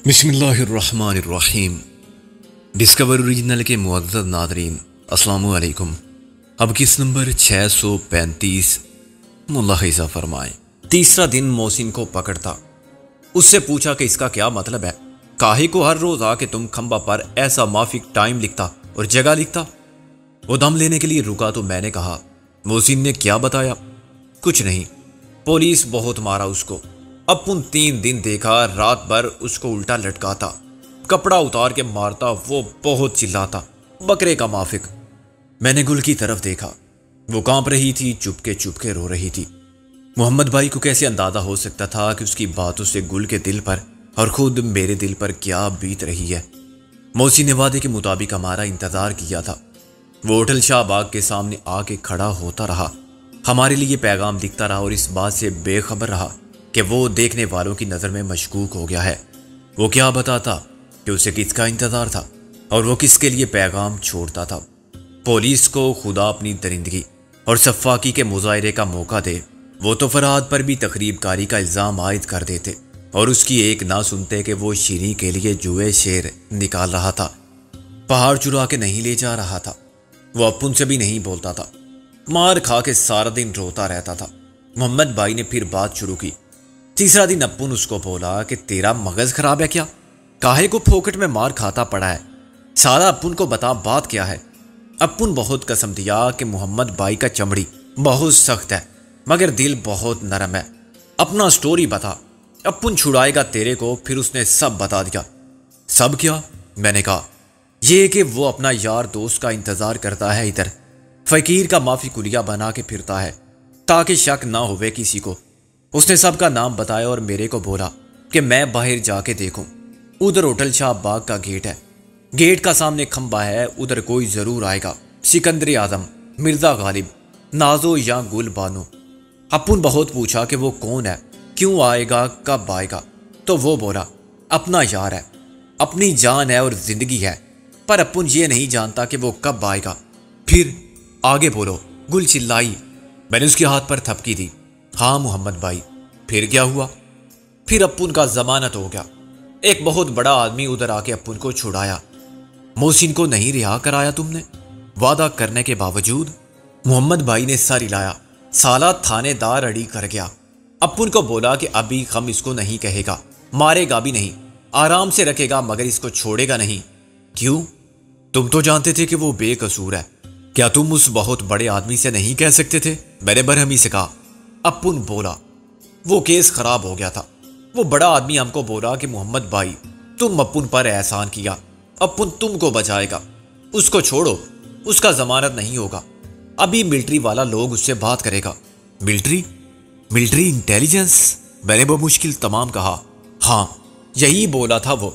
بسم اللہ الرحمن الرحیم۔ ڈسکور اوریجنل کے معزز ناظرین السلام علیکم۔ اب کس نمبر 635 ملاحظہ فرمائیں۔ تیسرا دن محسن کو پکڑتا، اس سے پوچھا کہ اس کا کیا مطلب ہے؟ کاہے کو ہر روز آ کے تم کھمبا پر ایسا مافک ٹائم لکھتا اور جگہ لکھتا؟ وہ دم لینے کے لیے رکا تو میں نے کہا محسن نے کیا بتایا؟ کچھ نہیں، پولیس بہت مارا اس کو۔ اپن 3 دن دیکھا، رات بھر اس کو الٹا لٹکاتا، کپڑا اتار کے مارتا، وہ بہت چلاتا، بکرے کا مافک۔ میں نے گل کی طرف دیکھا، وہ کانپ رہی تھی، چپ کے رو رہی تھی۔ محمد بھائی کو کیسے اندازہ ہو سکتا تھا کہ اس کی باتوں سے گل کے دل پر اور خود میرے دل پر کیا بیت رہی ہے۔ محسن نے وعدے کے مطابق ہمارا انتظار کیا تھا۔ وہ ہوٹل شاہ باغ کے سامنے آ کے کھڑا ہوتا رہا، ہمارے لیے پیغام لکھتا رہا اور اس بات سے بے خبر رہا کہ وہ دیکھنے والوں کی نظر میں مشکوک ہو گیا ہے۔ وہ کیا بتاتا کہ اسے کس کا انتظار تھا اور وہ کس کے لیے پیغام چھوڑتا تھا؟ پولیس کو خدا اپنی درندگی اور صفاقی کے مظاہرے کا موقع دے، وہ تو فرحاد پر بھی تخریب کاری کا الزام عائد کر دیتے اور اس کی ایک نہ سنتے کہ وہ شیریں کے لیے جوئے شیر نکال رہا تھا، پہاڑ چرا کے نہیں لے جا رہا تھا۔ وہ اپن سے بھی نہیں بولتا تھا، مار کھا کے سارا دن روتا رہتا تھا۔ محمد بھائی نے پھر بات شروع کی۔ تیسرا دن اپن اس کو بولا کہ تیرا مغز خراب ہے کیا؟ کاہے کو پھوکٹ میں مار کھاتا پڑا ہے؟ سارا اپن کو بتا بات کیا ہے؟ اپن بہت قسم دیا کہ محمد بھائی کا چمڑی بہت سخت ہے مگر دل بہت نرم ہے، اپنا سٹوری بتا، اپن چھڑائے گا تیرے کو۔ پھر اس نے سب بتا دیا۔ سب کیا؟ میں نے کہا یہ کہ وہ اپنا یار دوست کا انتظار کرتا ہے، ادھر فقیر کا معافی کلیا بنا کے پھرتا ہے تاکہ شک نہ ہوئے کسی کو۔ اس نے سب کا نام بتایا اور میرے کو بولا کہ میں باہر جا کے دیکھوں، ادھر ہوٹل شاہ باغ کا گیٹ ہے، گیٹ کا سامنے کھمبا ہے، ادھر کوئی ضرور آئے گا، سکندر اعظم، مرزا غالب، نازو یا گل بانو۔ اپن بہت پوچھا کہ وہ کون ہے، کیوں آئے گا، کب آئے گا؟ تو وہ بولا اپنا یار ہے، اپنی جان ہے اور زندگی ہے، پر اپن یہ نہیں جانتا کہ وہ کب آئے گا۔ پھر آگے بولو، گل چلائی۔ میں نے اس کے ہاتھ پر تھپکی دی۔ ہاں محمد بھائی، پھر کیا ہوا؟ پھر اپن کا ضمانت ہو گیا، ایک بہت بڑا آدمی ادھر آ کے اپن کو چھڑایا۔ محسن کو نہیں رہا کرایا تم نے وعدہ کرنے کے باوجود؟ محمد بھائی نے سر ہلایا۔ سالہ تھانے دار اڑی کر گیا۔ اپن کو بولا کہ ابھی ہم اس کو نہیں کہے گا، مارے گا بھی نہیں، آرام سے رکھے گا مگر اس کو چھوڑے گا نہیں۔ کیوں؟ تم تو جانتے تھے کہ وہ بے قصور ہے، کیا تم اس بہت بڑے آدمی سے نہیں کہہ سکتے تھے؟ میں نے برہمی سے کہا۔ اپن بولا وہ کیس خراب ہو گیا تھا، وہ بڑا آدمی ہم کو بولا کہ محمد بھائی تم اپن پر احسان کیا، اپن تم کو بچائے گا، اس کو چھوڑو، اس کا ضمانت نہیں ہوگا، ابھی ملٹری والا لوگ اس سے بات کرے گا۔ Military intelligence? میں نے بمشکل تمام کہا۔ ہاں یہی بولا تھا وہ۔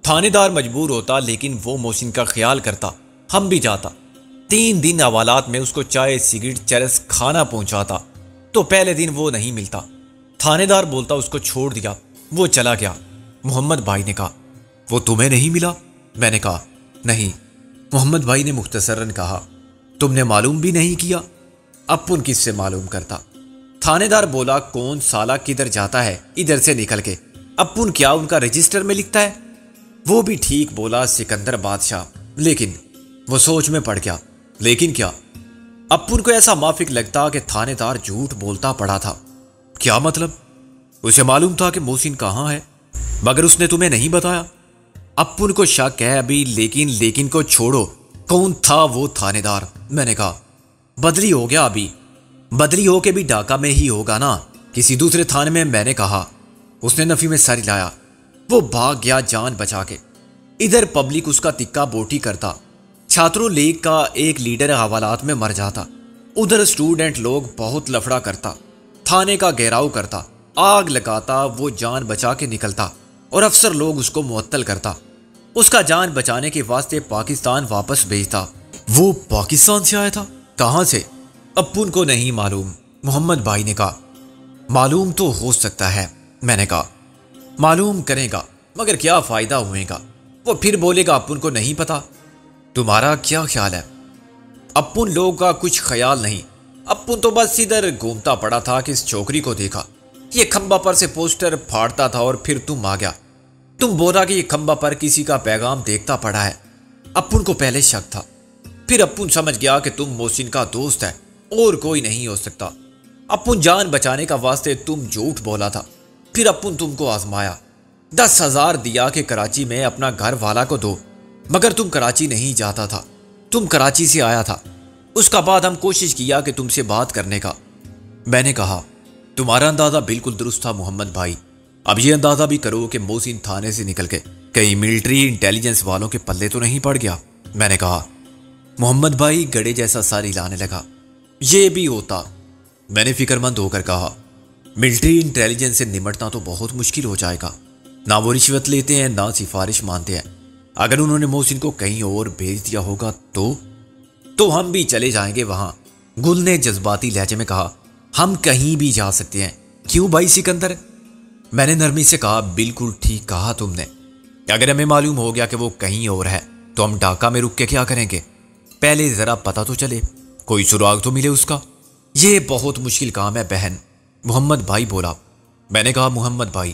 تھانے دار مجبور ہوتا لیکن وہ محسن کا خیال کرتا، ہم بھی جاتا، 3 دن حوالات میں اس کو چائے سگریٹ چرس کھانا پہنچاتا، تو پہلے دن وہ نہیں ملتا، تھانے دار بولتا اس کو چھوڑ دیا، وہ چلا گیا۔ محمد بھائی نے کہا وہ تمہیں نہیں ملا؟ میں نے کہا نہیں۔ محمد بھائی نے مختصراً کہا تم نے معلوم بھی نہیں کیا؟ اپن کس سے معلوم کرتا؟ تھانے دار بولا کون سالہ کدھر جاتا ہے ادھر سے نکل کے، اپن کیا ان کا رجسٹر میں لکھتا ہے؟ وہ بھی ٹھیک بولا سکندر بادشاہ، لیکن وہ سوچ میں پڑ گیا۔ لیکن کیا؟ اپن کو ایسا موافق لگتا کہ تھانے دار جھوٹ بولتا پڑا تھا۔ کیا مطلب؟ اسے معلوم تھا کہ محسن کہاں ہے مگر اس نے تمہیں نہیں بتایا۔ اپن کو شک ہے ابھی، لیکن کو چھوڑو، کون تھا وہ تھانے دار؟ میں نے کہا بدلی ہو گیا، ابھی بدلی ہو کے بھی ڈھاکہ میں ہی ہوگا نا، کسی دوسرے تھانے میں۔ میں نے کہا۔ اس نے نفی میں سر ہلایا۔ وہ بھاگ گیا جان بچا کے، ادھر پبلک اس کا تکا بوٹی کرتا، چھاتروں لیگ کا ایک لیڈر حوالات میں مر جاتا، ادھر اسٹوڈنٹ لوگ بہت لفڑا کرتا، تھانے کا گھیراؤ کرتا، آگ لگاتا، وہ جان بچا کے نکلتا اور افسر لوگ اس کو معطل کرتا، اس کا جان بچانے کے واسطے پاکستان واپس بھیجتا۔ وہ پاکستان سے آیا تھا؟ کہاں سے؟ اپن کو نہیں معلوم۔ محمد بھائی نے کہا معلوم تو ہو سکتا ہے۔ میں نے کہا معلوم کرے گا مگر کیا فائدہ ہوئے گا؟ وہ پھر بولے گا اپن کو نہیں پتا۔ تمہارا کیا خیال ہے؟ اپن لوگ کا کچھ خیال نہیں، اپن تو بس ادھر گھومتا پڑا تھا کہ اس چھوکری کو دیکھا، یہ کھمبا پر سے پوسٹر پھاڑتا تھا اور پھر تم آ گیا، تم بولا کہ یہ کھمبا پر کسی کا پیغام دیکھتا پڑا ہے۔ اپن کو پہلے شک تھا، پھر اپن سمجھ گیا کہ تم محسن کا دوست ہے اور کوئی نہیں ہو سکتا۔ اپن جان بچانے کا واسطے تم جھوٹ بولا تھا، پھر اپن تم کو آزمایا، 10,000 دیا کہ کراچی میں اپنا گھر والا کو دو، مگر تم کراچی نہیں جاتا تھا، تم کراچی سے آیا تھا۔ اس کا بعد ہم کوشش کیا کہ تم سے بات کرنے کا۔ میں نے کہا تمہارا اندازہ بالکل درست تھا محمد بھائی، اب یہ اندازہ بھی کرو کہ محسن تھانے سے نکل کے کئی ملٹری انٹیلیجنس والوں کے پلے تو نہیں پڑ گیا۔ میں نے کہا محمد بھائی گڑے جیسا ساری لانے لگا۔ یہ بھی ہوتا، میں نے فکر مند ہو کر کہا، ملٹری انٹیلیجنس سے نمٹنا تو بہت مشکل ہو جائے گا، نہ وہ رشوت لیتے ہیں نہ سفارش مانتے ہیں۔ اگر انہوں نے محسن کو کہیں اور بھیج دیا ہوگا تو ہم بھی چلے جائیں گے وہاں۔ گل نے جذباتی لہجے میں کہا ہم کہیں بھی جا سکتے ہیں، کیوں بھائی سکندر؟ میں نے نرمی سے کہا بالکل ٹھیک کہا تم نے، اگر ہمیں معلوم ہو گیا کہ وہ کہیں اور ہے تو ہم ڈھاکہ میں رک کے کیا کریں گے؟ پہلے ذرا پتہ تو چلے، کوئی سراغ تو ملے اس کا۔ یہ بہت مشکل کام ہے بہن، محمد بھائی بولا۔ میں نے کہا محمد بھائی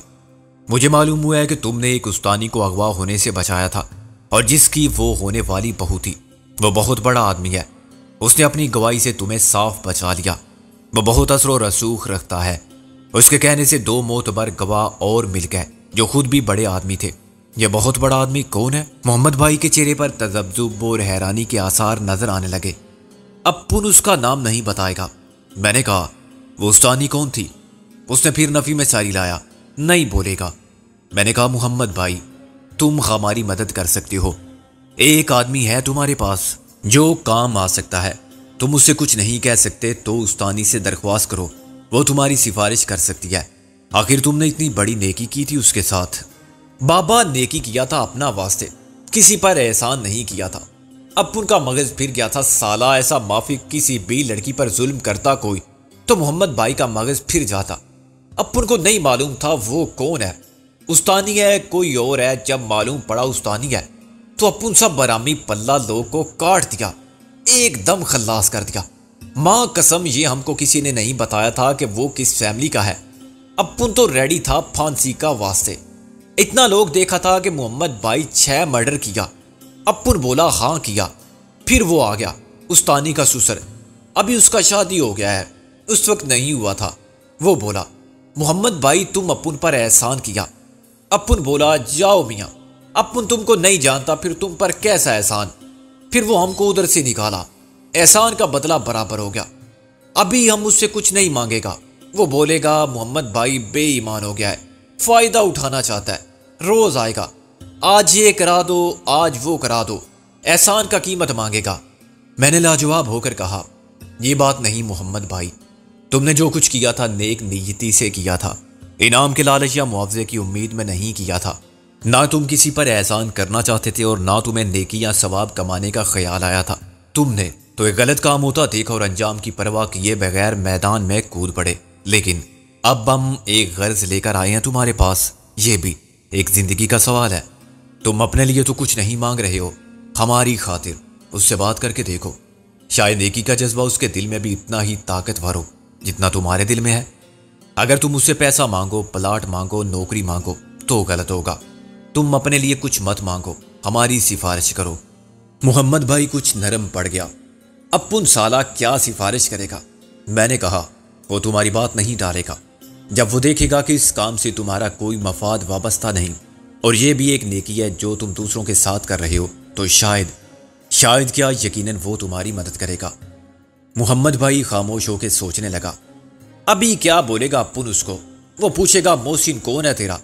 مجھے معلوم ہوا ہے کہ تم نے ایک استانی کو اغوا ہونے سے بچایا تھا، اور جس کی وہ ہونے والی بہو تھی وہ بہت بڑا آدمی ہے، اس نے اپنی گواہی سے تمہیں صاف بچا لیا۔ وہ بہت اثر و رسوخ رکھتا ہے، اس کے کہنے سے 2 معتبر گواہ اور مل گئے جو خود بھی بڑے آدمی تھے۔ یہ بہت بڑا آدمی کون ہے؟ محمد بھائی کے چہرے پر تذبذب اور حیرانی کے آثار نظر آنے لگے۔ اپن اس کا نام نہیں بتائے گا۔ میں نے کہا وہ استانی کون تھی؟ اس نے پھر نفی میں ساری لایا، نہیں بولے گا۔ میں نے کہا محمد بھائی تم ہماری مدد کر سکتے ہو، ایک آدمی ہے تمہارے پاس جو کام آ سکتا ہے، تم اس سے کچھ نہیں کہہ سکتے تو استانی سے درخواست کرو، وہ تمہاری سفارش کر سکتی ہے، آخر تم نے اتنی بڑی نیکی کی تھی اس کے ساتھ۔ بابا نیکی کیا تھا اپنا واسطے، کسی پر احسان نہیں کیا تھا۔ اپن کا مغز پھر گیا تھا، سالہ ایسا مافک کسی بھی لڑکی پر ظلم کرتا کوئی تو محمد بھائی کا مغز پھر جاتا۔ اپن کو نہیں معلوم تھا وہ کون ہے، استانی ہے کوئی اور ہے۔ جب معلوم پڑا استانی ہے تو اپن سب برامی پلہ لوگ کو کاٹ دیا، ایک دم خلاص کر دیا۔ ماں قسم یہ ہم کو کسی نے نہیں بتایا تھا کہ وہ کس فیملی کا ہے۔ اپن تو ریڈی تھا پھانسی کا واسطے، اتنا لوگ دیکھا تھا کہ محمد بھائی 6 مرڈر کیا۔ اپن بولا ہاں کیا، پھر وہ آ گیا استانی کا سسر، ابھی اس کا شادی ہو گیا ہے، اس وقت نہیں ہوا تھا۔ وہ بولا محمد بھائی تم اپن پر احسان کیا۔ اپن بولا جاؤ میاں، اپن تم کو نہیں جانتا، پھر تم پر کیسا احسان؟ پھر وہ ہم کو ادھر سے نکالا، احسان کا بدلہ برابر ہو گیا۔ ابھی ہم اس سے کچھ نہیں مانگے گا، وہ بولے گا محمد بھائی بے ایمان ہو گیا ہے، فائدہ اٹھانا چاہتا ہے، روز آئے گا، آج یہ کرا دو آج وہ کرا دو، احسان کا قیمت مانگے گا۔ میں نے لاجواب ہو کر کہا یہ بات نہیں محمد بھائی، تم نے جو کچھ کیا تھا نیک نیتی سے کیا تھا، انعام کے لالچ یا معاوضے کی امید میں نہیں کیا تھا۔ نہ تم کسی پر احسان کرنا چاہتے تھے اور نہ تمہیں نیکی یا ثواب کمانے کا خیال آیا تھا۔ تم نے تو ایک غلط کام ہوتا دیکھا اور انجام کی پرواہ کیے بغیر میدان میں کود پڑے۔ لیکن اب ہم ایک غرض لے کر آئے ہیں تمہارے پاس، یہ بھی ایک زندگی کا سوال ہے۔ تم اپنے لیے تو کچھ نہیں مانگ رہے ہو، ہماری خاطر اس سے بات کر کے دیکھو، شاید نیکی کا جذبہ اس کے دل میں بھی اتنا ہی طاقتور ہو جتنا تمہارے دل میں ہے۔ اگر تم اس سے پیسہ مانگو، پلاٹ مانگو، نوکری مانگو تو غلط ہوگا۔ تم اپنے لیے کچھ مت مانگو، ہماری سفارش کرو۔ محمد بھائی کچھ نرم پڑ گیا۔ اپن سالہ کیا سفارش کرے گا؟ میں نے کہا وہ تمہاری بات نہیں ڈالے گا، جب وہ دیکھے گا کہ اس کام سے تمہارا کوئی مفاد وابستہ نہیں اور یہ بھی ایک نیکی ہے جو تم دوسروں کے ساتھ کر رہے ہو، تو شاید کیا یقیناً وہ تمہاری مدد کرے گا۔ محمد بھائی خاموش ہو کے سوچنے لگا۔ ابھی کیا بولے گا اپن اس کو؟ وہ پوچھے گا محسن کون ہے تیرا؟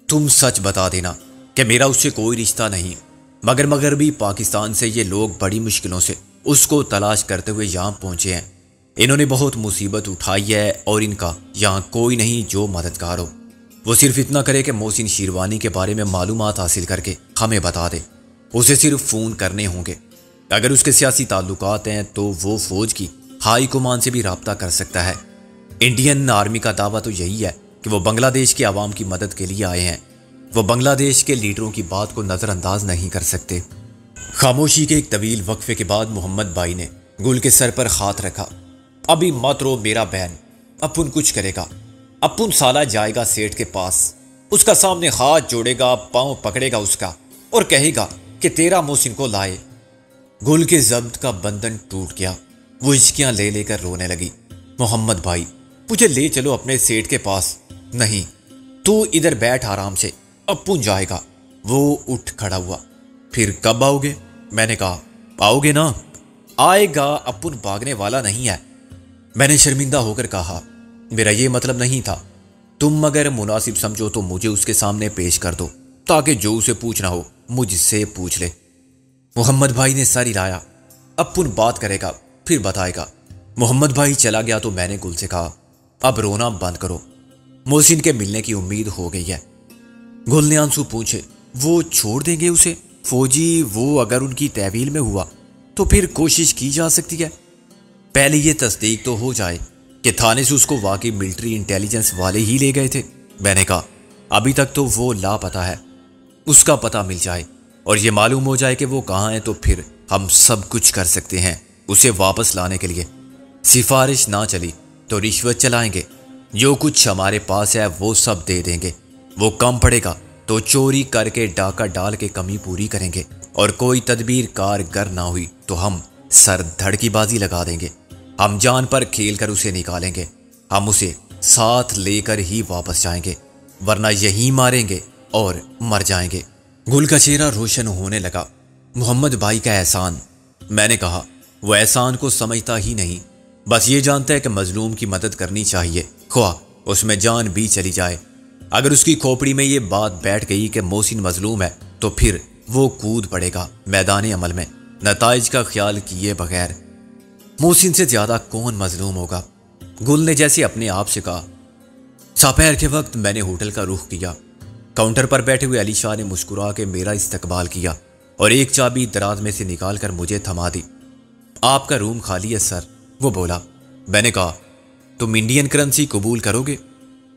تم سچ بتا دینا کہ میرا اس سے کوئی رشتہ نہیں، مگر مغربی پاکستان سے یہ لوگ بڑی مشکلوں سے اس کو تلاش کرتے ہوئے یہاں پہنچے ہیں۔ انہوں نے بہت مصیبت اٹھائی ہے اور ان کا یہاں کوئی نہیں جو مددگار ہو۔ وہ صرف اتنا کرے کہ محسن شیروانی کے بارے میں معلومات حاصل کر کے ہمیں بتا دے۔ اسے صرف فون کرنے ہوں گے، اگر اس کے سیاسی تعلقات ہیں تو وہ فوج کی ہائی کمان سے بھی رابطہ کر سکتا ہے۔ انڈین آرمی کا دعویٰ تو یہی ہے کہ وہ بنگلہ دیش کے عوام کی مدد کے لیے آئے ہیں، وہ بنگلہ دیش کے لیڈروں کی بات کو نظر انداز نہیں کر سکتے۔ خاموشی کے ایک طویل وقفے کے بعد محمد بھائی نے گل کے سر پر ہاتھ رکھا۔ ابھی مت رو میرا بہن، اپن کچھ کرے گا، اپن سالہ جائے گا سیٹھ کے پاس، اس کا سامنے ہاتھ جوڑے گا، پاؤں پکڑے گا اس کا اور کہے گا کہ تیرا محسن کو لائے۔ گل کے ضبط کا بندھن ٹوٹ گیا، وہ ہچکیاں لے لے کر رونے لگی۔ محمد بھائی مجھے لے چلو اپنے سیٹ کے پاس۔ نہیں، تو ادھر بیٹھ آرام سے، اپن جائے گا۔ وہ اٹھ کھڑا ہوا۔ پھر کب آؤ گے؟ میں نے کہا آؤ گے نا؟ آئے گا، اپن بھاگنے والا نہیں ہے۔ میں نے شرمندہ ہو کر کہا میرا یہ مطلب نہیں تھا، تم اگر مناسب سمجھو تو مجھے اس کے سامنے پیش کر دو تاکہ جو اسے پوچھنا ہو مجھ سے پوچھ لے۔ محمد بھائی نے سر ہلایا۔ اپن بات کرے گا پھر بتائے گا۔ محمد بھائی چلا گیا تو میں نے گل سے کہا اب رونا بند کرو، محسن کے ملنے کی امید ہو گئی ہے۔ گل نے آنسو پوچھے وہ چھوڑ دیں گے اسے؟ فوجی وہ اگر ان کی تحویل میں ہوا تو پھر کوشش کی جا سکتی ہے، پہلے یہ تصدیق تو ہو جائے کہ تھانے سے اس کو واقعی ملٹری انٹیلیجنس والے ہی لے گئے تھے۔ میں نے کہا ابھی تک تو وہ لاپتہ ہے، اس کا پتہ مل جائے اور یہ معلوم ہو جائے کہ وہ کہاں ہے تو پھر ہم سب کچھ کر سکتے ہیں اسے واپس لانے کے لیے۔ سفارش نہ چلی تو رشوت چلائیں گے، جو کچھ ہمارے پاس ہے وہ سب دے دیں گے، وہ کم پڑے گا تو چوری کر کے ڈاکہ ڈال کے کمی پوری کریں گے، اور کوئی تدبیر کارگر نہ ہوئی تو ہم سر دھڑ کی بازی لگا دیں گے، ہم جان پر کھیل کر اسے نکالیں گے، ہم اسے ساتھ لے کر ہی واپس جائیں گے، ورنہ یہی ماریں گے اور مر جائیں گے۔ گل کا چہرہ روشن ہونے لگا۔ محمد بھائی کا احسان؟ میں نے کہا وہ احسان کو سمجھتا ہی نہیں، بس یہ جانتا ہے کہ مظلوم کی مدد کرنی چاہیے، خواہ اس میں جان بھی چلی جائے۔ اگر اس کی کھوپڑی میں یہ بات بیٹھ گئی کہ محسن مظلوم ہے تو پھر وہ کود پڑے گا میدان عمل میں نتائج کا خیال کیے بغیر۔ محسن سے زیادہ کون مظلوم ہوگا؟ گل نے جیسے اپنے آپ سے کہا۔ دوپہر کے وقت میں نے ہوٹل کا رخ کیا۔ کاؤنٹر پر بیٹھے ہوئے علی شاہ نے مسکرا کے میرا استقبال کیا اور ایک چابی دراز میں سے نکال کر مجھے تھما دی۔ آپ کا روم خالی ہے سر، وہ بولا۔ میں نے کہا تم انڈین کرنسی قبول کرو گے؟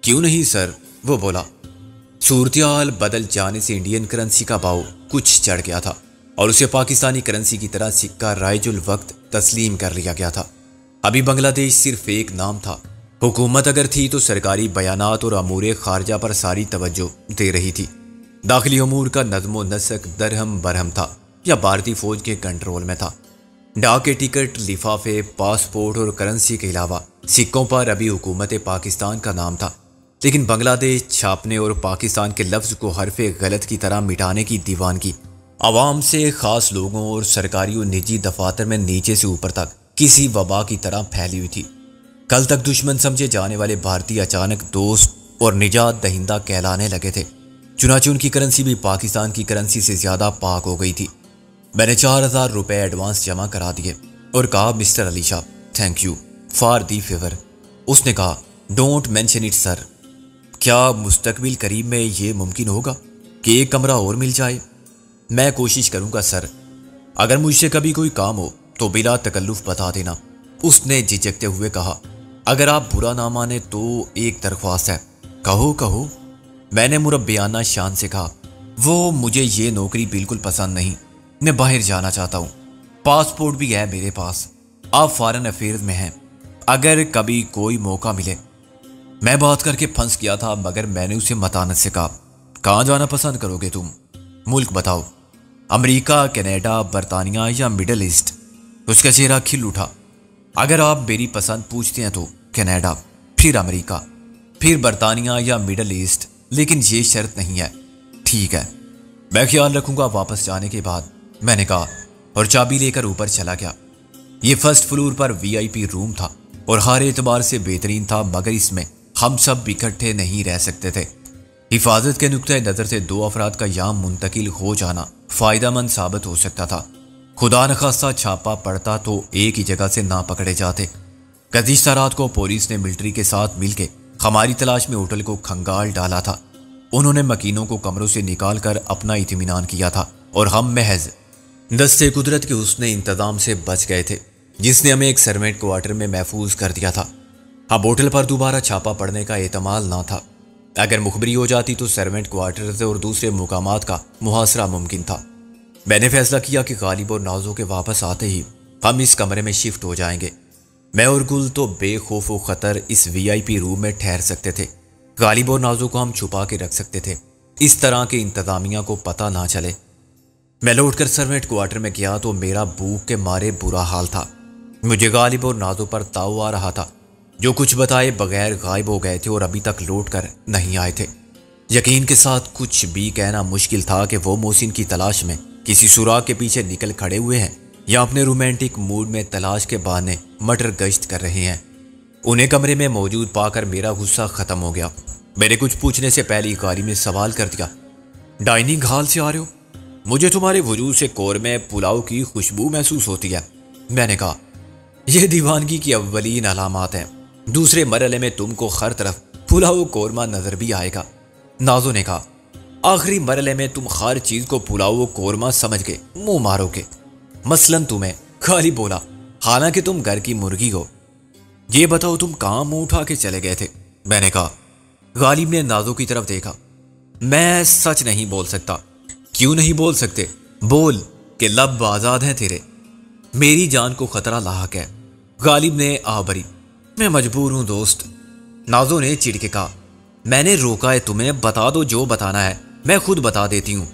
کیوں نہیں سر، وہ بولا۔ صورتحال بدل جانے سے انڈین کرنسی کا بھاؤ کچھ چڑھ گیا تھا اور اسے پاکستانی کرنسی کی طرح سکہ رائج الوقت تسلیم کر لیا گیا تھا۔ ابھی بنگلہ دیش صرف ایک نام تھا، حکومت اگر تھی تو سرکاری بیانات اور امور خارجہ پر ساری توجہ دے رہی تھی۔ داخلی امور کا نظم و نسق درہم برہم تھا یا بھارتی فوج کے کنٹرول میں تھا۔ ڈاک کے ٹکٹ، لفافے، پاسپورٹ اور کرنسی کے علاوہ سکوں پر ابھی حکومت پاکستان کا نام تھا، لیکن بنگلہ دیش چھاپنے اور پاکستان کے لفظ کو حرف غلط کی طرح مٹانے کی دیوانگی عوام سے خاص لوگوں اور سرکاری و نجی دفاتر میں نیچے سے اوپر تک کسی وبا کی طرح پھیلی ہوئی تھی۔ کل تک دشمن سمجھے جانے والے بھارتی اچانک دوست اور نجات دہندہ کہلانے لگے تھے، چنانچہ ان کی کرنسی بھی پاکستان کی کرنسی سے زیادہ پاک ہو گئی تھی۔ میں نے 4000 روپے ایڈوانس جمع کرا دیے اور کہا mister Ali Shah thank you for the favour. اس نے کہا ڈونٹ مینشن اٹ سر۔ کیا مستقبل قریب میں یہ ممکن ہوگا کہ ایک کمرہ اور مل جائے؟ میں کوشش کروں گا سر، اگر مجھ سے کبھی کوئی کام ہو تو بلا تکلف بتا دینا، اس نے جھجکتے ہوئے کہا۔ اگر آپ برا نہ مانے تو ایک درخواست ہے۔ کہو کہو، میں نے مربیانہ شان سے کہا۔ وہ مجھے یہ نوکری بالکل پسند نہیں، میں باہر جانا چاہتا ہوں، پاسپورٹ بھی ہے میرے پاس، آپ فارن افیئرز میں ہیں، اگر کبھی کوئی موقع ملے۔ میں بات کر کے پھنس گیا تھا مگر میں نے اسے متانت سے کہا کہاں جانا پسند کرو گے تم؟ ملک بتاؤ، امریکہ، کینیڈا، برطانیہ یا مڈل ایسٹ؟ اس کا چہرہ کھل اٹھا۔ اگر آپ میری پسند پوچھتے ہیں تو کینیڈا، پھر امریکہ، پھر برطانیہ یا مڈل ایسٹ، لیکن یہ شرط نہیں ہے۔ ٹھیک ہے، میں خیال رکھوں گا واپس جانے کے بعد، میں نے کہا اور چابی لے کر اوپر چلا گیا۔ یہ فرسٹ فلور پر وی آئی پی روم تھا اور ہر اعتبار سے بہترین تھا، مگر اس میں ہم سب اکٹھے نہیں رہ سکتے تھے۔ حفاظت کے نقطۂ نظر سے 2 افراد کا یہاں منتقل ہو جانا فائدہ مند ثابت ہو سکتا تھا۔ خدا نخواستہ چھاپا پڑتا تو ایک ہی جگہ سے نہ پکڑے جاتے۔ گزشتہ رات کو پولیس نے ملٹری کے ساتھ مل کے ہماری تلاش میں ہوٹل کو کھنگال ڈالا تھا۔ انہوں نے مکینوں کو کمروں سے نکال کر اپنا اطمینان کیا تھا اور ہم محض دستے قدرت کے حسن انتظام سے بچ گئے تھے، جس نے ہمیں ایک سروینٹ کوارٹر میں محفوظ کر دیا تھا۔ اب ہوٹل پر دوبارہ چھاپا پڑنے کا احتمال نہ تھا۔ اگر مخبری ہو جاتی تو سروینٹ کوارٹرز اور دوسرے مقامات کا محاصرہ ممکن تھا۔ میں نے فیصلہ کیا کہ غالب اور نازو کے واپس آتے ہی ہم اس کمرے میں شفٹ ہو جائیں گے۔ میں اور گل تو بے خوف و خطر اس وی آئی پی روم میں ٹھہر سکتے تھے۔ غالب اور نازو کو ہم چھپا کے رکھ سکتے تھے، اس طرح کہ انتظامیہ کو پتہ نہ چلے۔ میں لوٹ کر سروینٹ کوارٹر میں گیا تو میرا بھوک کے مارے برا حال تھا۔ مجھے غالب اور نازو پر تاؤ آ رہا تھا، جو کچھ بتائے بغیر غائب ہو گئے تھے اور ابھی تک لوٹ کر نہیں آئے تھے۔ یقین کے ساتھ کچھ بھی کہنا مشکل تھا کہ وہ محسن کی تلاش میں کسی سوراخ کے پیچھے نکل کھڑے ہوئے ہیں یا اپنے رومانٹک موڈ میں تلاش کے بہانے مٹر گشت کر رہے ہیں۔ انہیں کمرے میں موجود پا کر میرا غصہ ختم ہو گیا۔ میرے کچھ پوچھنے سے پہلے غالب نے سوال کر دیا، ڈائننگ ہال سے آ رہے ہو؟ مجھے تمہارے وجود سے قورمے پلاؤ کی خوشبو محسوس ہوتی ہے۔ میں نے کہا، یہ دیوانگی کی اولین علامات ہیں، دوسرے مرحلے میں تم کو ہر طرف پلاؤ قورمہ نظر بھی آئے گا۔ نازو نے کہا، آخری مرحلے میں تم ہر چیز کو پلاؤ قورمہ سمجھ کے منہ مارو گے، مثلاً تمہیں۔ غالب بولا، حالانکہ تم گھر کی مرغی ہو۔ یہ بتاؤ تم کہاں منہ اٹھا کے چلے گئے تھے؟ میں نے کہا۔ غالب نے نازو کی طرف دیکھا، میں سچ نہیں بول سکتا۔ کیوں نہیں بول سکتے؟ بول کہ لب آزاد ہیں تیرے، میری جان کو خطرہ لاحق ہے۔ غالب نے آہ بھری، میں مجبور ہوں دوست۔ نازو نے چڑ کے کہا، میں نے روکا ہے تمہیں، بتا دو جو بتانا ہے، میں خود بتا دیتی ہوں۔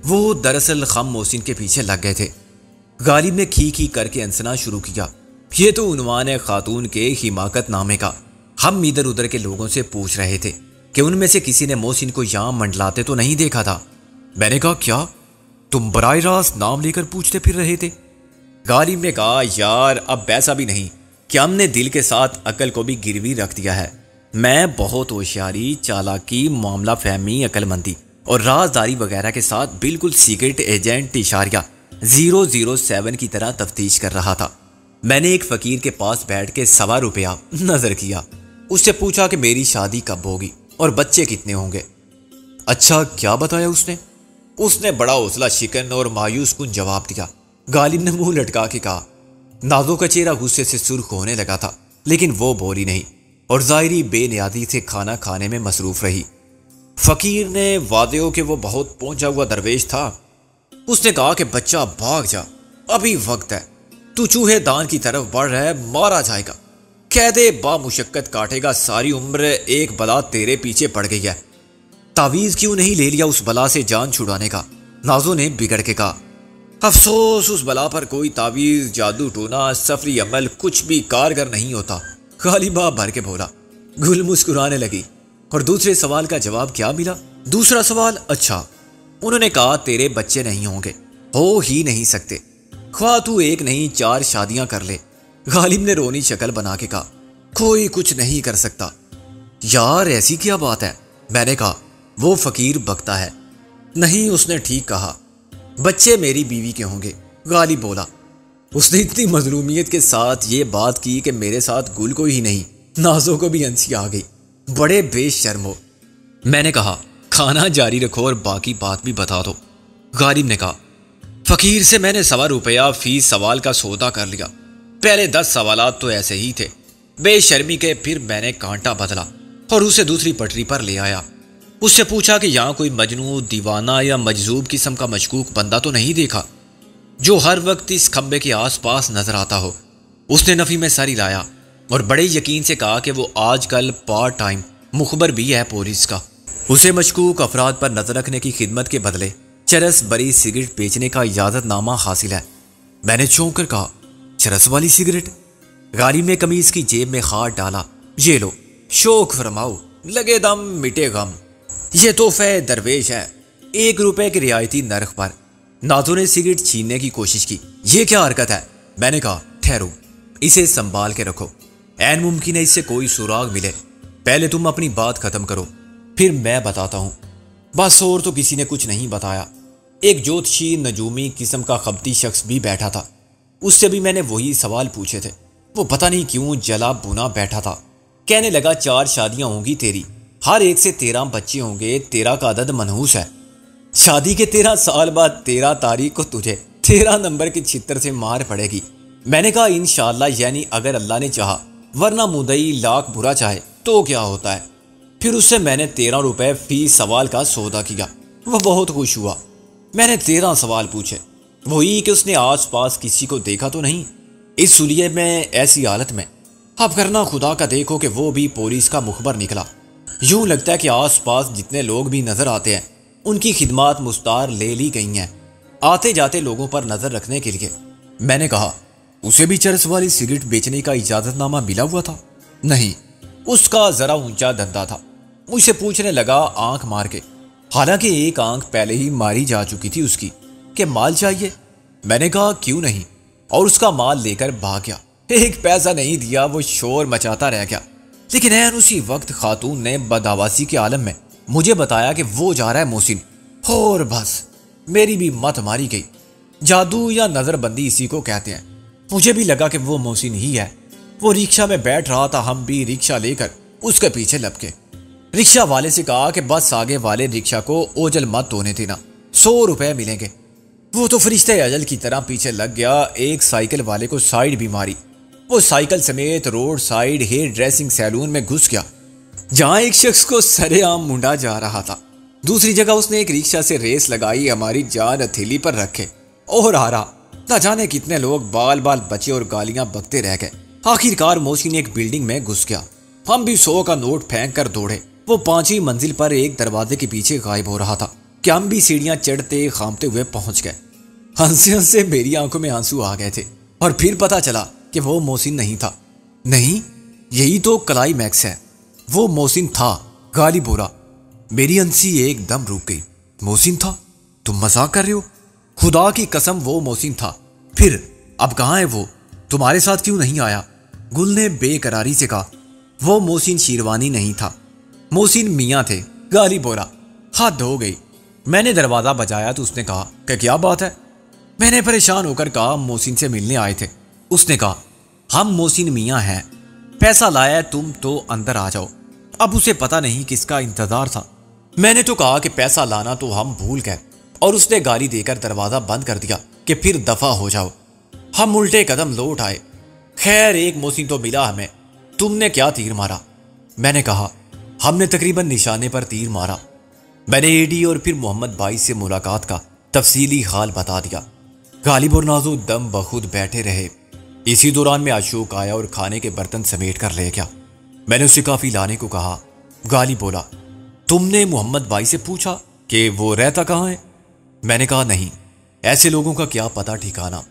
وہ دراصل خم محسن کے پیچھے لگ گئے تھے۔ غالب نے کھی کھی کر کے ہنسنا شروع کیا، یہ تو عنوان ہے خاتون کے حماقت نامے کا۔ ہم ادھر ادھر کے لوگوں سے پوچھ رہے تھے کہ ان میں سے کسی نے محسن کو یہاں منڈلاتے تو نہیں دیکھا تھا۔ میں نے کہا، کیا تم براہ راست نام لے کر پوچھتے پھر رہے تھے؟ غالب نے کہا، یار اب ویسا بھی نہیں کہ ہم نے دل کے ساتھ عقل کو بھی گروی رکھ دیا ہے۔ میں بہت ہوشیاری، چالاکی، معاملہ فہمی، عقل مندی اور رازداری وغیرہ کے ساتھ بالکل سیکرٹ ایجنٹ اشاریہ 007 کی طرح تفتیش کر رہا تھا۔ میں نے ایک فقیر کے پاس بیٹھ کے ₹100 نظر کیا، اس سے پوچھا کہ میری شادی کب ہوگی اور بچے کتنے ہوں گے۔ اچھا، کیا بتایا اس نے؟ اس نے بڑا حوصلہ شکن اور مایوس کن جواب دیا۔ غالب نے منہ لٹکا کے کہا۔ نازو کا چہرہ غصے سے سرخ ہونے لگا تھا، لیکن وہ بولی نہیں اور ظاہری بے نیازی سے کھانا کھانے میں مصروف رہی۔ فقیر نے واضح ہو کہ وہ بہت پہنچا ہوا درویش تھا۔ اس نے کہا کہ بچہ بھاگ جا، ابھی وقت ہے، تو چوہے دان کی طرف بڑھ رہا ہے، مارا جائے گا، قیدے با مشقت کاٹے گا، ساری عمر ایک بلا تیرے پیچھے پڑ گئی ہے۔ تعویذ کیوں نہیں لے لیا اس بلا سے جان چھڑانے کا؟ نازو نے بگڑ کے کہا۔ افسوس، اس بلا پر کوئی تعویذ، جادو ٹونا، سفری عمل کچھ بھی کارگر نہیں ہوتا۔ غالبہ بھر کے بولا۔ گل مسکرانے لگی۔ اور دوسرے سوال کا جواب کیا ملا؟ دوسرا سوال، اچھا، انہوں نے کہا تیرے بچے نہیں ہوں گے، ہو ہی نہیں سکتے، خواہ تو ایک نہیں 4 شادیاں کر لے۔ غالب نے رونی شکل بنا کے کہا، کوئی کچھ نہیں کر سکتا۔ یار ایسی کیا بات ہے؟ میں نے کہا، وہ فقیر بکتا ہے۔ نہیں، اس نے ٹھیک کہا، بچے میری بیوی کے ہوں گے۔ غالب بولا۔ اس نے اتنی مظلومیت کے ساتھ یہ بات کی کہ میرے ساتھ گل کو ہی نہیں، نازو کو بھی ہنسی آ گئی۔ بڑے بے شرم ہو۔ میں نے کہا، کھانا جاری رکھو اور باقی بات بھی بتا دو۔ غالب نے کہا، فقیر سے میں نے ₹100 فی سوال کا سودا کر لیا۔ پہلے 10 سوالات تو ایسے ہی تھے، بے شرمی کے، پھر میں نے کانٹا بدلا اور اسے دوسری پٹری پر لے آیا۔ اس سے پوچھا کہ یہاں کوئی مجنون، دیوانہ یا مجذوب قسم کا مشکوک بندہ تو نہیں دیکھا جو ہر وقت اس کھمبے کے آس پاس نظر آتا ہو۔ اس نے نفی میں سر ہلایا اور بڑے یقین سے کہا کہ وہ آج کل پارٹ ٹائم مخبر بھی ہے پولیس کا۔ اسے مشکوک افراد پر نظر رکھنے کی خدمت کے بدلے چرس بری سگریٹ بیچنے کا اجازت نامہ حاصل ہے۔ میں نے چونک کر کہا، چرس والی سگریٹ؟ غالب نے قمیض کی جیب میں ہاتھ ڈالا۔ یہ لو، شوق فرماؤ، لگے دم مٹے غم، یہ تحفہ درویش ہے، ₹1 کے رعایتی نرخ پر۔ نازو نے سگریٹ چھیننے کی کوشش کی۔ یہ کیا حرکت ہے؟ میں نے کہا، ٹھہرو، اسے سنبھال کے رکھو، عین ممکن ہے اس سے کوئی سراغ ملے۔ پہلے تم اپنی بات ختم کرو، پھر میں بتاتا ہوں۔ بس اور تو کسی نے کچھ نہیں بتایا۔ ایک جوتشی نجومی قسم کا خبتی شخص بھی بیٹھا تھا، اس سے بھی میں نے وہی سوال پوچھے تھے۔ وہ پتہ نہیں کیوں جلا بھونا بیٹھا تھا۔ کہنے لگا 4 شادیاں ہوں گی تیری، ہر ایک سے 13 بچے ہوں گے، 13 کا عدد منحوس ہے۔ شادی کے 13 سال بعد 13 تاریخ کو تجھے 13 نمبر کے چھتر سے مار پڑے گی۔ میں نے کہا، انشاءاللہ، یعنی اگر اللہ نے چاہا، ورنہ مدعی لاکھ برا چاہے تو کیا ہوتا ہے۔ پھر اس سے میں نے ₹13 فی سوال کا سودا کیا۔ وہ بہت خوش ہوا۔ میں نے 13 سوال پوچھے، وہی کہ اس نے آس پاس کسی کو دیکھا تو نہیں اس سلیے میں، ایسی حالت میں۔ اب کرنا خدا کا دیکھو کہ وہ بھی پولیس کا مخبر نکلا۔ یوں لگتا ہے کہ آس پاس جتنے لوگ بھی نظر آتے ہیں ان کی خدمات مستعار لے لی گئی ہیں آتے جاتے لوگوں پر نظر رکھنے کے لیے۔ میں نے کہا اسے بھی چرس والی سگریٹ بیچنے کا اجازت نامہ ملا ہوا تھا؟ نہیں، اس کا ذرا اونچا دھندا تھا۔ مجھ سے پوچھنے لگا آنکھ مار کے، حالانکہ ایک آنکھ پہلے ہی ماری جا چکی تھی اس کی، کہ مال چاہیے؟ میں نے کہا کیوں نہیں، اور اس کا مال لے کر بھاگ گیا۔ ایک پیسہ نہیں دیا، وہ شور مچاتا رہ گیا۔ لیکن عین اسی وقت خاتون نے بدحواسی کے عالم میں مجھے بتایا کہ وہ جا رہا ہے محسن، اور بس میری بھی مت ماری گئی۔ جادو یا نظر بندی اسی کو کہتے ہیں۔ مجھے بھی لگا کہ وہ محسن ہی ہے۔ وہ رکشہ میں بیٹھ رہا تھا، ہم بھی رکشہ لے کر اس کے پیچھے لپکے۔ رکشہ والے سے کہا کہ بس آگے والے رکشہ کو اوجل مت ہونے دینا، 100 روپے ملیں گے۔ وہ تو فرشتے اجل کی طرح پیچھے لگ گیا۔ ایک سائیکل والے کو سائیڈ بھی ماری، وہ سائیکل سمیت روڈ سائیڈ ہیئر ڈریسنگ سیلون میں گھس گیا، جہاں ایک شخص کو سرے عام مونڈا جا رہا تھا۔ دوسری جگہ اس نے ایک رکشہ سے ریس لگائی، ہماری جان ہتھیلی پر رکھے، اور آ رہا نہ جانے کتنے لوگ بال بال بچے اور گالیاں بکتے رہ گئے۔ آخر کار محسن ایک بلڈنگ میں گھس گیا۔ ہم بھی 100 کا نوٹ پھینک کر دوڑے۔ وہ 5ویں منزل پر ایک دروازے کے پیچھے غائب ہو رہا تھا کہ ہم بھی سیڑھیاں چڑھتے خامتے ہوئے پہنچ گئے۔ ہنسے ہنسے میری آنکھوں میں آنسو آ گئے تھے، اور پھر پتا چلا کہ وہ محسن نہیں تھا۔ نہیں، یہی تو کلائی میکس ہے، وہ محسن تھا، گالی بولا۔ میری ہنسی ایک دم رک گئی۔ محسن تھا؟ تم مذاق کر رہے ہو؟ خدا کی قسم وہ محسن تھا۔ پھر اب کہاں ہے وہ؟ تمہارے ساتھ کیوں نہیں آیا؟ گل نے بے قراری سے کہا۔ وہ محسن شیروانی نہیں تھا، محسن میاں تھے، گالی بولا۔ حد ہو گئی۔ میں نے دروازہ بجایا تو اس نے کہا کہ کیا بات ہے؟ میں نے پریشان ہو کر کہا محسن سے ملنے آئے تھے۔ اس نے کہا ہم محسن میاں ہیں، پیسہ لایا ہے تم تو اندر آ جاؤ۔ اب اسے پتہ نہیں کس کا انتظار تھا۔ میں نے تو کہا کہ پیسہ لانا تو ہم بھول گئے، اور اس نے گالی دے کر دروازہ بند کر دیا کہ پھر دفع ہو جاؤ۔ ہم الٹے قدم لوٹ آئے۔ خیر ایک محسن تو ملا ہمیں۔ تم نے کیا تیر مارا؟ میں نے کہا ہم نے تقریباً نشانے پر تیر مارا۔ میں نے ایڈی اور پھر محمد بھائی سے ملاقات کا تفصیلی حال بتا دیا۔ غالب اور نازو دم بخود بیٹھے رہے۔ اسی دوران میں اشوک آیا اور کھانے کے برتن سمیٹ کر لے گیا۔ میں نے اسے کافی لانے کو کہا۔ غالب بولا تم نے محمد بھائی سے پوچھا کہ وہ رہتا کہاں ہے؟ میں نے کہا نہیں، ایسے لوگوں کا کیا پتہ ٹھکانا،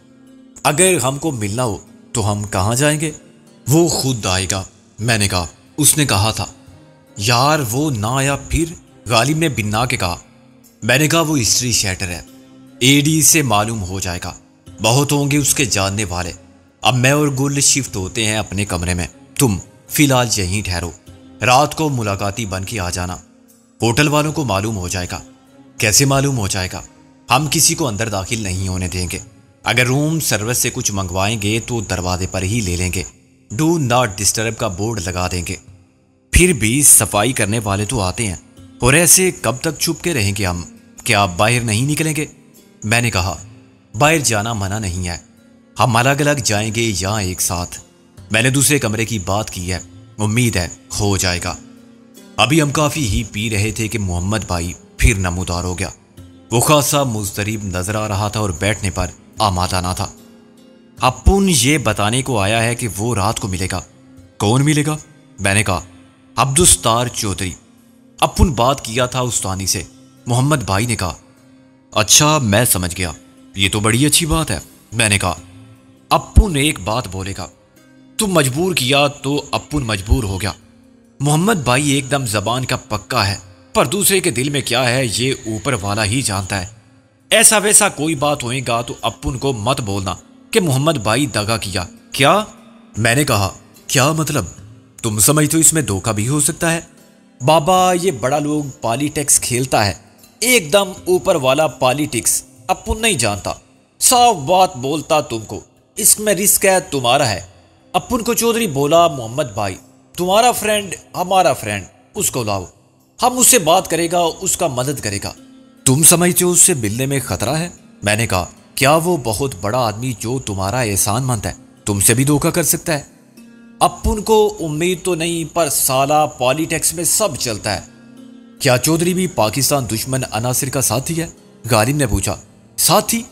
اگر ہم کو ملنا ہو تو ہم کہاں جائیں گے؟ وہ خود آئے گا، میں نے کہا۔ اس نے کہا تھا یار وہ نہ آیا پھر؟ غالب نے بنا کے کہا۔ میں نے کہا وہ ہسٹری شیٹر ہے، اے ڈی سے معلوم ہو جائے گا، بہت ہوں گے اس کے جاننے والے۔ اب میں اور گل شفٹ ہوتے ہیں اپنے کمرے میں، تم فی الحال یہیں ٹھہرو، رات کو ملاقاتی بن کے آ جانا۔ ہوٹل والوں کو معلوم ہو جائے گا۔ کیسے معلوم ہو جائے گا؟ ہم کسی کو اندر داخل نہیں ہونے دیں گے۔ اگر روم سروس سے کچھ منگوائیں گے تو دروازے پر ہی لے لیں گے، ڈو ناٹ ڈسٹرب کا بورڈ لگا دیں گے۔ پھر بھی صفائی کرنے والے تو آتے ہیں، اور ایسے کب تک چھپ کے رہیں گے ہم؟ کیا باہر نہیں نکلیں گے؟ میں نے کہا باہر جانا منع نہیں ہے، ہم الگ الگ جائیں گے یا ایک ساتھ۔ میں نے دوسرے کمرے کی بات کی ہے، امید ہے ہو جائے گا۔ ابھی ہم کافی ہی پی رہے تھے کہ محمد بھائی پھر نمودار ہو گیا۔ وہ خاصا مضطرب نظر آ رہا تھا اور بیٹھنے پر آمادہ نہ تھا۔ اپن یہ بتانے کو آیا ہے کہ وہ رات کو ملے گا۔ کون ملے گا؟ میں نے کہا عبدالستار چودھری۔ اپن بات کیا تھا استانی سے۔ محمد بھائی نے کہا اچھا میں سمجھ گیا، یہ تو بڑی اچھی بات ہے۔ میں نے کہا اپن ایک بات بولے گا، تم مجبور کیا تو اپن مجبور ہو گیا۔ محمد بھائی ایک دم زبان کا پکا ہے، پر دوسرے کے دل میں کیا ہے یہ اوپر والا ہی جانتا ہے۔ ایسا ویسا کوئی بات ہوئے گا تو اپن کو مت بولنا کہ محمد بھائی دغا کیا۔ کیا؟ میں نے کہا کیا مطلب؟ تم سمجھتے ہو اس میں دھوکہ بھی ہو سکتا ہے؟ بابا یہ بڑا لوگ پالیٹکس کھیلتا ہے، ایک دم اوپر والا پالیٹکس اپن نہیں جانتا، صاف بات بولتا تم کو، اس میں رسک ہے تمہارا ہے۔ اپن کو چودھری بولا محمد بھائی تمہارا فرینڈ ہمارا فرینڈ، اس کو لاؤ، ہم اس سے بات کرے گا، اس کا مدد کرے گا۔ تم سمجھتے ہو اس سے ملنے میں خطرہ ہے؟ میں نے کہا کیا وہ بہت بڑا آدمی جو تمہارا احسان مند ہے تم سے بھی دھوکہ کر سکتا ہے؟ اپن کو امید تو نہیں، پر سالہ پالیٹکس میں سب چلتا ہے۔ کیا چودھری بھی پاکستان دشمن عناصر کا ساتھی ہے؟ غالب نے پوچھا۔ ساتھی؟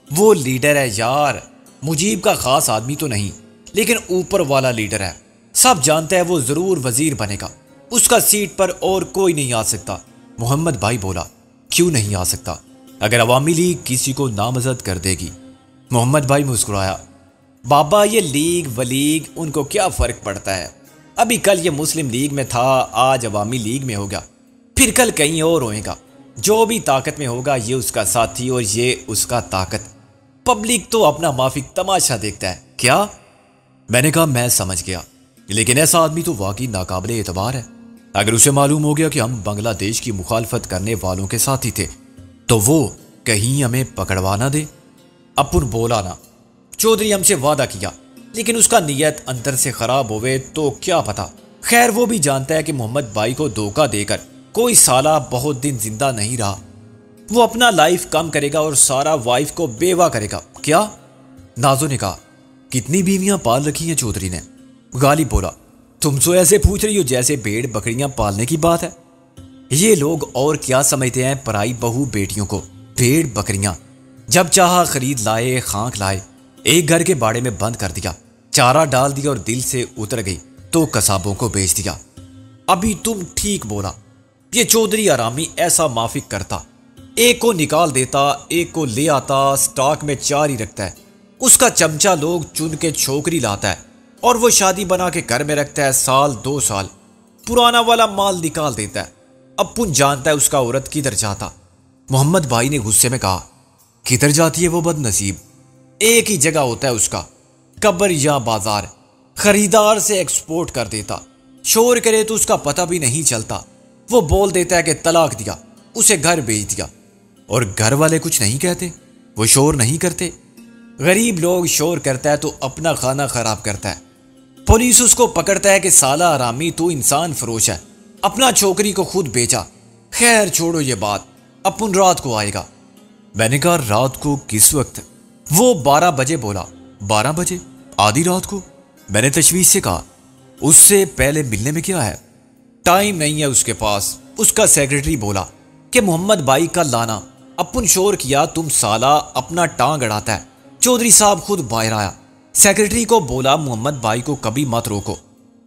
وہ لیڈر ہے یار، مجیب کا خاص آدمی تو نہیں، لیکن اوپر والا لیڈر ہے، سب جانتا ہے وہ ضرور وزیر بنے گا، اس کا سیٹ پر اور کوئی نہیں آ سکتا۔ محمد بھائی بولا، کیوں نہیں آ سکتا؟ اگر عوامی لیگ کسی کو نامزد کر دے گی۔ محمد بھائی مسکرایا، بابا یہ لیگ ولیگ ان کو کیا فرق پڑتا ہے؟ ابھی کل یہ مسلم لیگ میں تھا، آج عوامی لیگ میں ہوگا، پھر کل کہیں اور ہوئے گا۔ جو بھی طاقت میں ہوگا یہ اس کا ساتھی اور یہ اس کا طاقت۔ پبلک تو اپنا مافک تماشا دیکھتا ہے کیا؟ میں نے کہا میں سمجھ گیا، لیکن ایسا آدمی تو واقعی ناقابل اعتبار ہے۔ اگر اسے معلوم ہو گیا کہ ہم بنگلہ دیش کی مخالفت کرنے والوں کے ساتھی تھے تو وہ کہیں ہمیں پکڑوا نہ دے۔ اپن بولا نہ، چودھری ہم سے وعدہ کیا، لیکن اس کا نیت اندر سے خراب ہوئے تو کیا پتا۔ خیر وہ بھی جانتا ہے کہ محمد بھائی کو دھوکہ دے کر کوئی سالہ بہت دن زندہ نہیں رہا۔ وہ اپنا لائف کم کرے گا اور سارا وائف کو بیوہ کرے گا کیا؟ نازو نے کہا، کتنی بیویاں پال رکھی ہیں چودھری نے؟ غالب بولا، تم تو ایسے پوچھ رہی ہو جیسے بھیڑ بکریاں پالنے کی بات ہے۔ یہ لوگ اور کیا سمجھتے ہیں پرائی بہو بیٹیوں کو؟ بھیڑ بکریاں جب چاہا خرید لائے، خانک لائے، ایک گھر کے باڑے میں بند کر دیا، چارہ ڈال دیا اور دل سے اتر گئی تو قصابوں کو بیچ دیا۔ ابھی تم ٹھیک بولا، یہ چودھری آرامی ایسا مافک کرتا، ایک کو نکال دیتا، ایک کو لے آتا، سٹاک میں 4 ہی رکھتا ہے، اس کا چمچہ لوگ چن کے چھوکری لاتا ہے اور وہ شادی بنا کے گھر میں رکھتا ہے، سال 2 سال پرانا والا مال نکال دیتا ہے۔ اب پن جانتا ہے اس کا عورت کدھر جاتا۔ محمد بھائی نے غصے میں کہا، کدھر جاتی ہے وہ بد نصیب؟ ایک ہی جگہ ہوتا ہے اس کا، قبر یا بازار، خریدار سے ایکسپورٹ کر دیتا، شور کرے تو اس کا پتہ بھی نہیں چلتا، وہ بول دیتا ہے کہ طلاق دیا، اسے گھر بیچ دیا، اور گھر والے کچھ نہیں کہتے، وہ شور نہیں کرتے۔ غریب لوگ شور کرتا ہے تو اپنا کھانا خراب کرتا ہے، پولیس اس کو پکڑتا ہے کہ سالہ آرامی تو انسان فروش ہے، اپنا چھوکری کو خود بیچا۔ خیر چھوڑو یہ بات، اپن رات کو آئے گا۔ میں نے کہا رات کو کس وقت؟ وہ 12 بجے بولا۔ 12 بجے؟ آدھی رات کو؟ میں نے تشویش سے کہا، اس سے پہلے ملنے میں کیا ہے؟ ٹائم نہیں ہے اس کے پاس۔ اس کا سیکرٹری بولا کہ محمد بھائی کا لانا۔ اپن شور کیا تم سالہ اپنا ٹانگ اڑاتا ہے۔ چودھری صاحب خود باہر آیا، سیکرٹری کو بولا محمد بھائی کو کبھی مت روکو،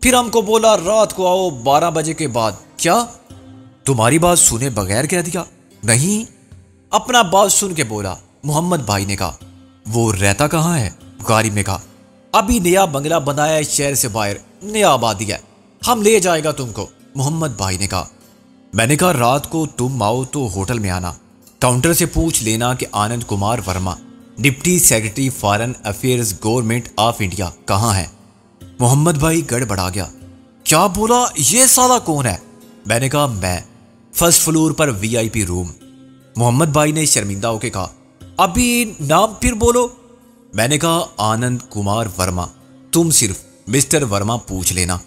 پھر ہم کو بولا رات کو آؤ 12 بجے کے بعد۔ کیا تمہاری بات سنے بغیر کہہ دیا؟ نہیں، اپنا بات سن کے بولا۔ محمد بھائی نے کہا، وہ رہتا کہاں ہے؟ غالب نے کہا، ابھی نیا بنگلہ بنایا ہے شہر سے باہر، نیا آبادی ہے، ہم لے جائے گا تم کو۔ محمد بھائی نے کہا، میں نے کہا رات کو تم آؤ تو ہوٹل میں آنا، کاؤنٹر سے پوچھ لینا کہ Anand Kumar Verma deputy secretary foreign affairs government of India کہاں ہے؟ محمد بھائی گڑبڑا گیا، کیا بولا؟ یہ سالہ کون ہے؟ میں نے کہا میں، فرسٹ فلور پر VIP روم۔ محمد بھائی نے شرمندہ ہو کے کہا، ابھی نام پھر بولو۔ میں نے کہا آنند کمار ورما، تم صرف مسٹر ورما پوچھ لینا۔